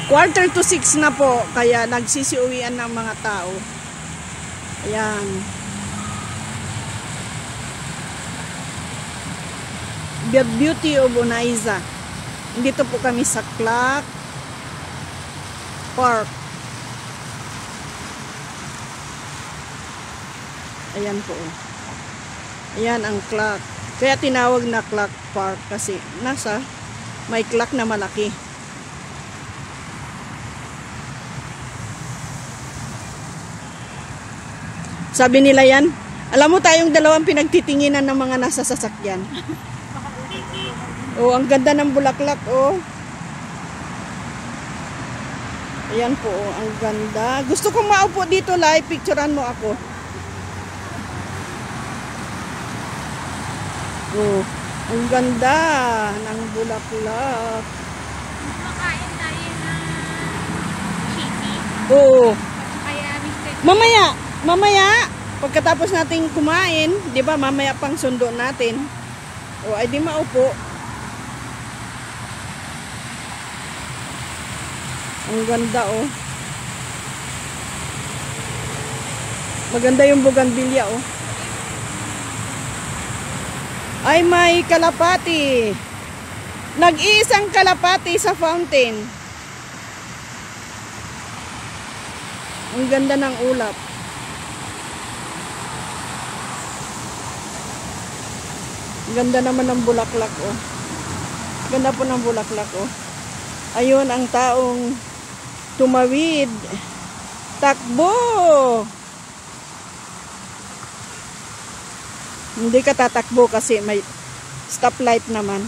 5:45 na po, kaya nagsisiuwian ng mga tao. Ayan. The Beauty of Onaisa. Dito po kami sa Clark Park. Ayan po. Ayan ang Clark. Kaya tinawag na Clark Park kasi may clock na malaki. Sabi nila yan, alam mo tayong dalawang pinagtitinginan ng mga nasa sasakyan. Oh, ang ganda ng bulaklak, oh. Ayan po, oh, ang ganda. Gusto kong maupo dito, live. Picturean mo ako. Oh, ang ganda ng bulaklak. Makain tayo ng chicken. Oo. Kaya Mamaya, pagkatapos nating kumain, di ba, mamaya pang sundo natin. O, ay di maupo. Ang ganda, oh. Maganda yung bougainvillea, oh. Ay, may kalapati. Nag-iisang kalapati sa fountain. Ang ganda ng ulap. Ganda naman ng bulaklak, oh. Ganda po ng bulaklak, oh. Ayun ang taong tumawid. Takbo! Hindi ka tatakbo kasi may stoplight naman.